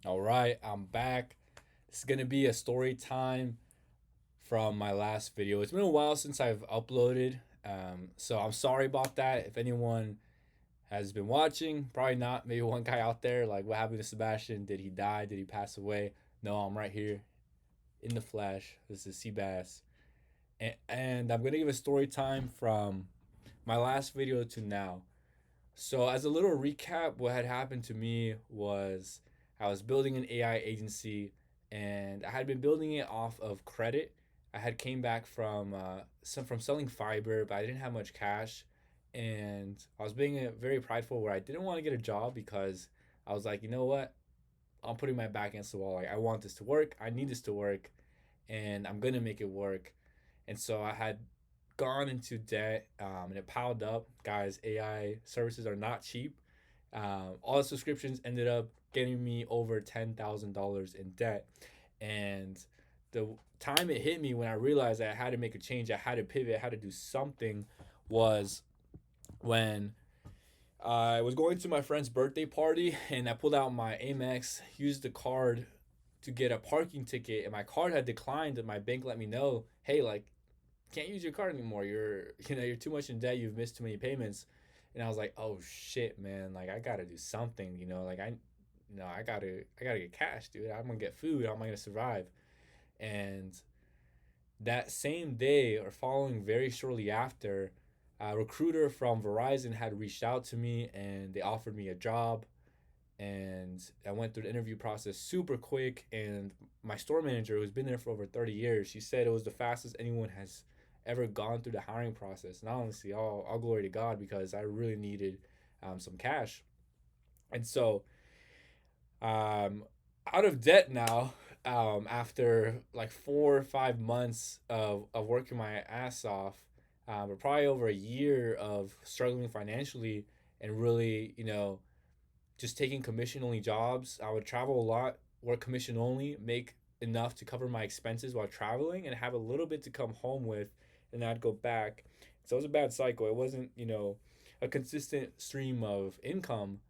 All right, I'm back. This is gonna be a story time from my last video. It's been a while since I've uploaded, so I'm sorry about that. If anyone has been watching, probably not. Maybe one guy out there, like, what happened to Sebastian? Did he die? Did he pass away? No, I'm right here in the flesh. This is Seabass, and I'm gonna give a story time from my last video to now. So, as a little recap, what had happened to me was I was building an AI agency, and I had been building it off of credit. I had came back from selling fiber, but I didn't have much cash, and I was being very prideful where I didn't want to get a job because I was like, you know what, I'm putting my back against the wall. Like, I want this to work. I need this to work, and I'm gonna make it work. And so I had gone into debt, and it piled up. Guys, AI services are not cheap. All the subscriptions ended up getting me over $10,000 in debt. And the time it hit me when I realized I had to make a change, I had to pivot, I had to do something, was when I was going to my friend's birthday party and I pulled out my Amex, used the card to get a parking ticket, and my card had declined. And my bank let me know, hey, like, can't use your card anymore. You're too much in debt. You've missed too many payments. And I was like, oh shit, man. Like, I gotta do something. I gotta get cash, dude. I'm gonna get food. How am I gonna survive? And that same day or following very shortly after, a recruiter from Verizon had reached out to me and they offered me a job. And I went through the interview process super quick. And my store manager, who's been there for over 30 years, she said it was the fastest anyone has ever gone through the hiring process. And honestly, all glory to God because I really needed some cash. And so, um, out of debt now, after like 4 or 5 months of working my ass off, but probably over a year of struggling financially and really, just taking commission only jobs. I would travel a lot, work commission only, make enough to cover my expenses while traveling, and have a little bit to come home with, and I'd go back. So it was a bad cycle. It wasn't, a consistent stream of income.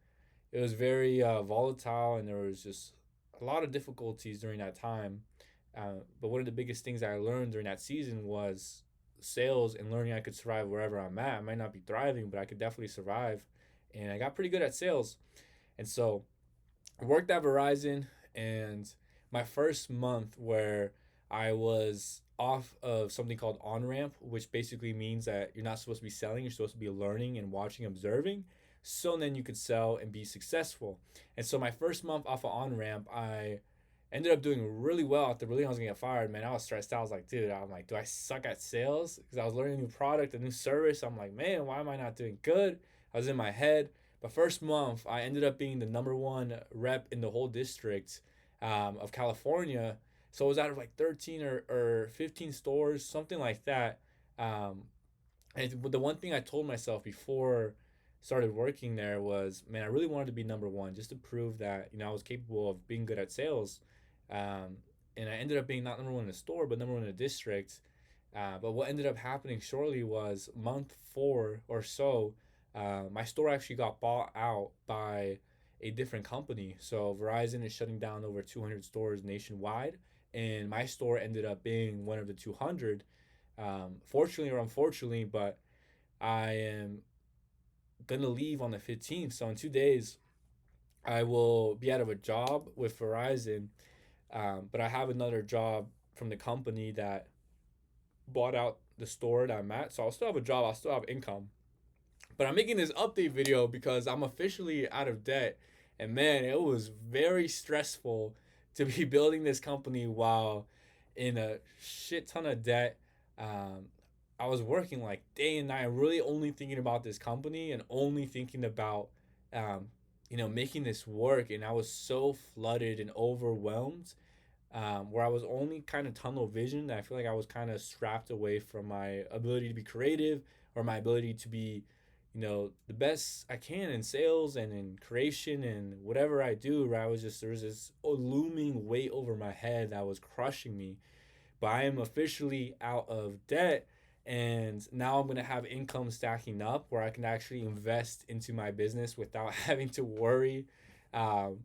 It was very volatile, and there was just a lot of difficulties during that time. But one of the biggest things I learned during that season was sales and learning I could survive wherever I'm at. I might not be thriving, but I could definitely survive. And I got pretty good at sales. And so I worked at Verizon, and my first month where I was off of something called on ramp, which basically means that you're not supposed to be selling, you're supposed to be learning and watching, observing. So then you could sell and be successful. And so my first month off of on ramp, I ended up doing really well. After really I was gonna get fired, man, I was stressed out. I was like, dude, I'm like, do I suck at sales? Because I was learning a new product, a new service. I'm like, man, why am I not doing good? I was in my head. But first month, I ended up being the number one rep in the whole district of California. So it was out of like 13 or 15 stores, something like that. Um, and the one thing I told myself before started working there was, man, I really wanted to be number one just to prove that, I was capable of being good at sales. Um, and I ended up being not number one in the store, but number one in the district. But what ended up happening shortly was month 4 or so, my store actually got bought out by a different company. So Verizon is shutting down over 200 stores nationwide, and my store ended up being one of the 200. Fortunately or unfortunately, but I am gonna leave on the 15th. So in 2 days, I will be out of a job with Verizon. But I have another job from the company that bought out the store that I'm at. So I'll still have a job. I'll still have income. But I'm making this update video because I'm officially out of debt. And man, it was very stressful to be building this company while in a shit ton of debt. Um, I was working like day and night, really only thinking about this company and only thinking about, um, making this work. And I was so flooded and overwhelmed, where I was only kind of tunnel vision. That I feel like I was kind of strapped away from my ability to be creative or my ability to be, the best I can in sales and in creation and whatever I do. Where I was just, there was this looming weight over my head that was crushing me. But I am officially out of debt. And now I'm going to have income stacking up where I can actually invest into my business without having to worry. Um,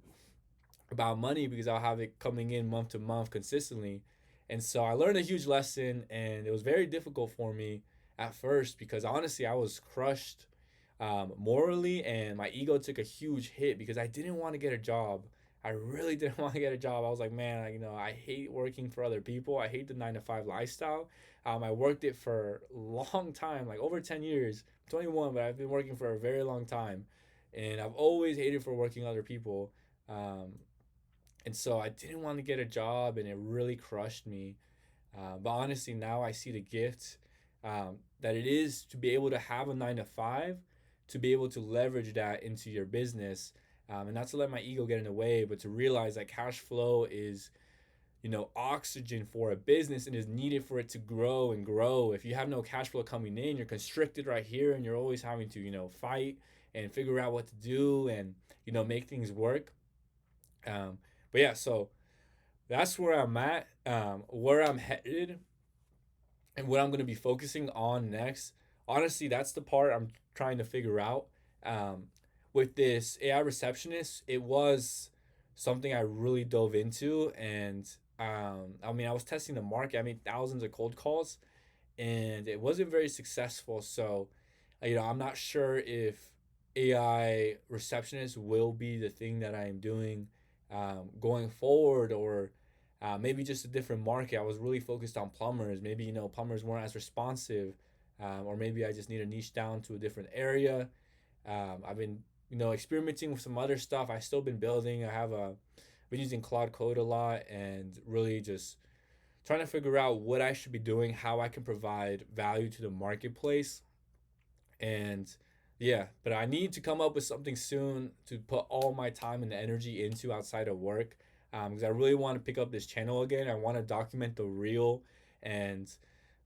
about money because I'll have it coming in month to month consistently. And so I learned a huge lesson, and it was very difficult for me at first because honestly, I was crushed morally, and my ego took a huge hit because I didn't want to get a job. I really didn't want to get a job. I was like, man, I hate working for other people. I hate the 9 to 5 lifestyle. I worked it for a long time, like over 10 years. I'm 21, but I've been working for a very long time. And I've always hated for working other people. Um, and so I didn't want to get a job, and it really crushed me. But honestly, now I see the gift that it is to be able to have a 9 to 5, to be able to leverage that into your business, and not to let my ego get in the way, but to realize that cash flow is, oxygen for a business and is needed for it to grow and grow. If you have no cash flow coming in, you're constricted right here, and you're always having to, fight and figure out what to do and, make things work. But yeah, so that's where I'm at, where I'm headed, and what I'm going to be focusing on next. Honestly, that's the part I'm trying to figure out. Um, with this AI receptionist, it was something I really dove into, and I mean, I was testing the market. I made thousands of cold calls, and it wasn't very successful. So, I'm not sure if AI receptionist will be the thing that I am doing going forward, or maybe just a different market. I was really focused on plumbers. Maybe plumbers weren't as responsive, or maybe I just need to niche down to a different area. I've been experimenting with some other stuff. I've still been building. Been using Cloud Code a lot, and really just trying to figure out what I should be doing, how I can provide value to the marketplace. And yeah, but I need to come up with something soon to put all my time and energy into outside of work, because I really want to pick up this channel again. I want to document the real, and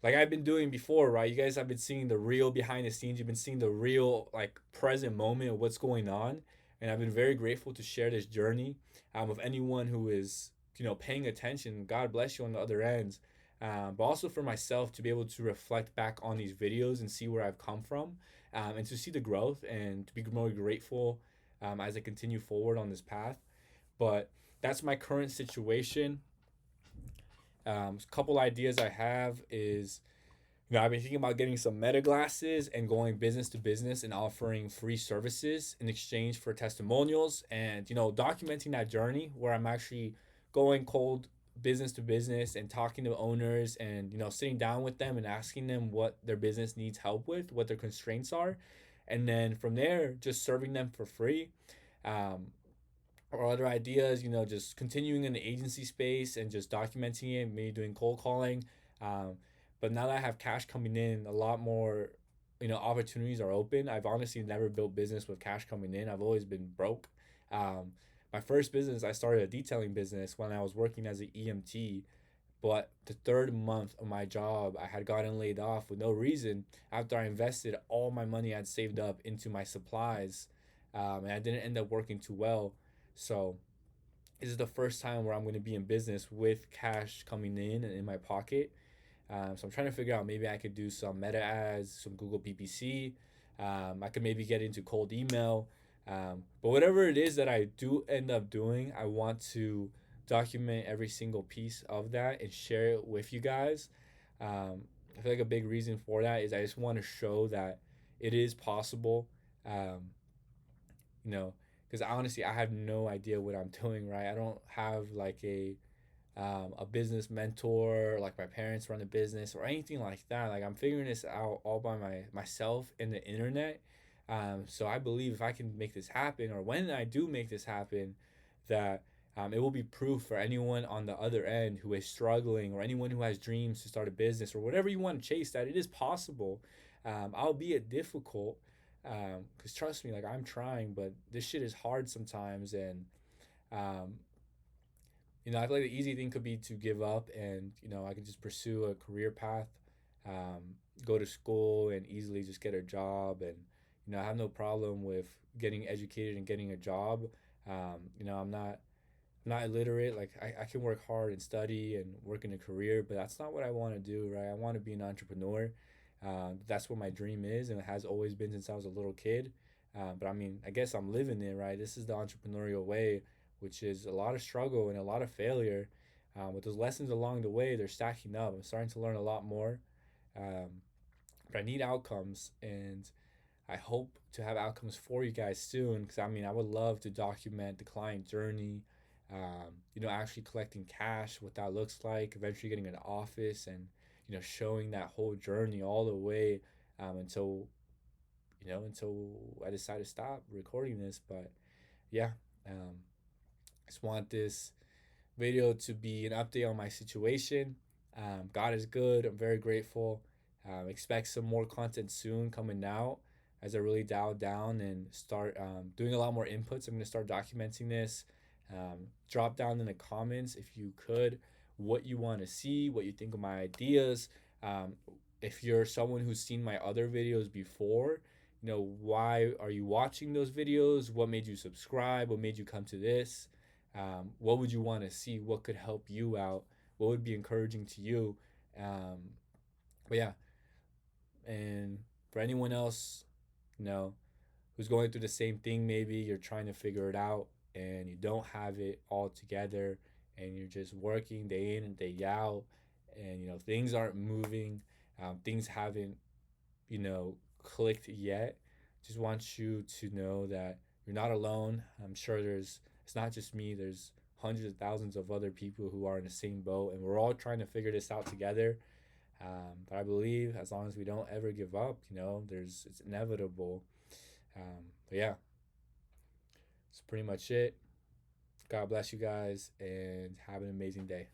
like I've been doing before, right? You guys have been seeing the real behind the scenes. You've been seeing the real, like, present moment of what's going on. And I've been very grateful to share this journey with anyone who is, paying attention. God bless you on the other ends. But also for myself to be able to reflect back on these videos and see where I've come from, and to see the growth and to be more grateful as I continue forward on this path. But that's my current situation. A couple ideas I have is, I've been thinking about getting some meta glasses and going business to business and offering free services in exchange for testimonials, and, documenting that journey where I'm actually going cold business to business and talking to owners and, sitting down with them and asking them what their business needs help with, what their constraints are. And then from there, just serving them for free. Um, or other ideas, just continuing in the agency space and just documenting it, maybe doing cold calling. Um, but now that I have cash coming in, a lot more, opportunities are open. I've honestly never built business with cash coming in. I've always been broke. Um, my first business, I started a detailing business when I was working as an EMT. But the third month of my job, I had gotten laid off with no reason after I invested all my money I'd saved up into my supplies. And I didn't end up working too well. So this is the first time where I'm going to be in business with cash coming in and in my pocket. So I'm trying to figure out, maybe I could do some meta ads, some Google PPC. I could maybe get into cold email. But whatever it is that I do end up doing, I want to document every single piece of that and share it with you guys. I feel like a big reason for that is I just want to show that it is possible. Um, you know, because honestly, I have no idea what I'm doing, right? I don't have like a business mentor, like my parents run a business or anything like that. Like, I'm figuring this out all by myself in the internet. So I believe if I can make this happen, or when I do make this happen, that it will be proof for anyone on the other end who is struggling, or anyone who has dreams to start a business or whatever you want to chase, that it is possible. Albeit difficult, because trust me, like, I'm trying, but this shit is hard sometimes. And um, I feel like the easy thing could be to give up, and I could just pursue a career path, go to school, and easily just get a job. And I have no problem with getting educated and getting a job. I'm not illiterate. Like, I can work hard and study and work in a career, but that's not what I want to do, right? I want to be an entrepreneur. That's what my dream is, and it has always been since I was a little kid. But I mean, I guess I'm living it, right? This is the entrepreneurial way, which is a lot of struggle and a lot of failure. With those lessons along the way, they're stacking up. I'm starting to learn a lot more, um, but I need outcomes, and I hope to have outcomes for you guys soon. Because I mean, I would love to document the client journey. Actually collecting cash, what that looks like, eventually getting an office, and showing that whole journey all the way until I decide to stop recording this. But yeah, I just want this video to be an update on my situation. God is good. I'm very grateful. Expect some more content soon coming out as I really dial down and start doing a lot more inputs. I'm going to start documenting this. Drop down in the comments if you could what you want to see, what you think of my ideas. Um, if you're someone who's seen my other videos before, why are you watching those videos? What made you subscribe? What made you come to this? What would you want to see? What could help you out? What would be encouraging to you? Um, but yeah, and for anyone else, you know, who's going through the same thing, maybe you're trying to figure it out and you don't have it all together and you're just working day in and day out and things aren't moving, things haven't clicked yet. Just want you to know that you're not alone. I'm sure it's not just me, there's hundreds of thousands of other people who are in the same boat, and we're all trying to figure this out together. But I believe as long as we don't ever give up, it's inevitable. But yeah, that's pretty much it. God bless you guys and have an amazing day.